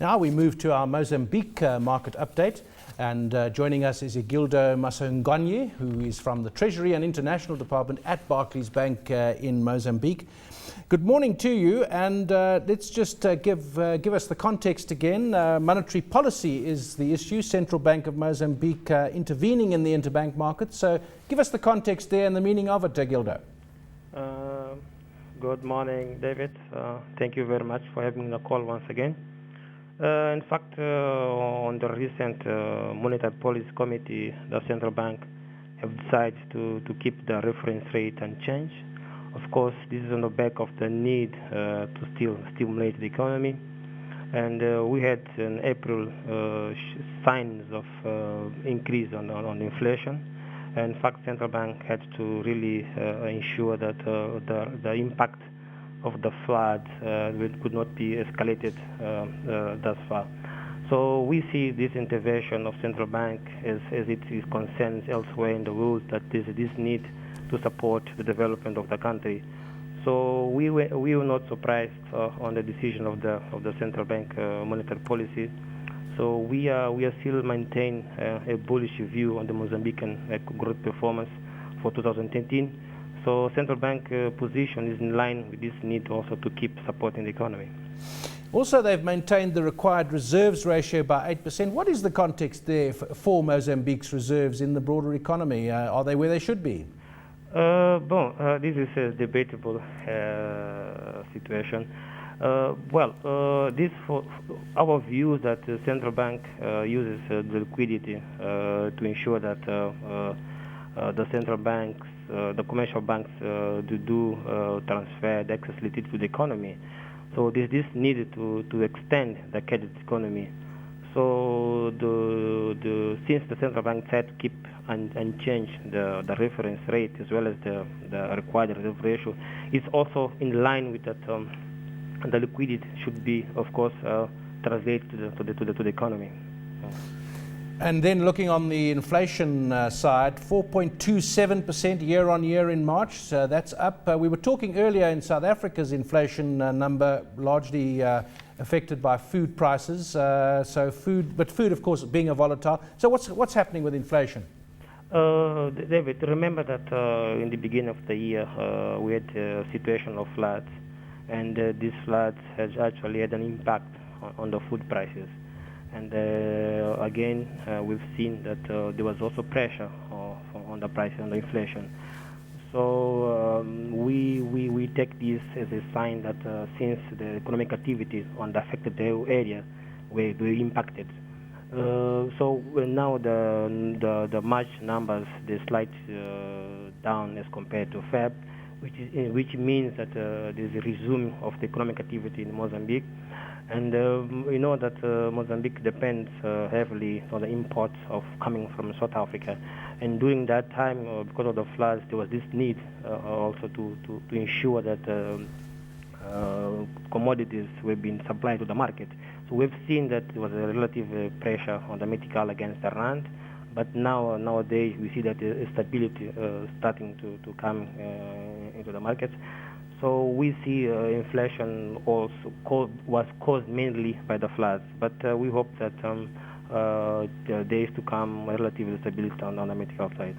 Now we move to our Mozambique market update, and joining us is Egildo Massuanganhe, who is from the Treasury and International Department at Barclays Bank in Mozambique. Good morning to you, and let's just give us the context again. Monetary policy is the issue. Central Bank of Mozambique intervening in the interbank market. So give us the context there and the meaning of it, Egildo. Good morning, David. Thank you very much for having the call once again. In fact, on the recent Monetary Policy Committee, the Central Bank have decided to keep the reference rate unchanged. Of course, this is on the back of the need to still stimulate the economy. And we had in April signs of increase on inflation. And in fact, Central Bank had to really ensure that the impact of the floods could not be escalated thus far. So we see this intervention of Central Bank as it is concerned elsewhere in the world, that there's this need to support the development of the country. So we were not surprised on the decision of the Central Bank monetary policy. So we are still maintain a bullish view on the Mozambican growth performance for 2013. So Central Bank position is in line with this need also to keep supporting the economy. Also, they've maintained the required reserves ratio by 8%. What is the context there for Mozambique's reserves in the broader economy? Are they where they should be? This is a debatable situation. This for our view that the Central Bank uses the liquidity to ensure that the central banks, the commercial banks, do transfer the excess liquidity to the economy. So this needed to extend the credit economy. So since the central bank said to keep unchanged the reference rate as well as the required reserve ratio, it's also in line with that. The liquidity should be, of course, translated to the economy. And then looking on the inflation side, 4.27% year on year in March. So that's up. We were talking earlier in South Africa's inflation number largely affected by food prices. But food, of course, being a volatile. So what's happening with inflation? David, remember that in the beginning of the year we had a situation of floods. And these floods has actually had an impact on the food prices. And again, we've seen that there was also pressure on the price and the inflation. So we take this as a sign that since the economic activity on the affected area were impacted. So now the March numbers, they slight down as compared to Feb, which means that there's a resume of the economic activity in Mozambique. And we know that Mozambique depends heavily on the imports coming from South Africa. And during that time, because of the floods, there was this need also to ensure that commodities were being supplied to the market. So we've seen that there was a relative pressure on the Metical against the rand. But nowadays we see that stability starting to come into the market. So we see inflation also was caused mainly by the floods. But we hope that the days to come relative stability on the Metical side.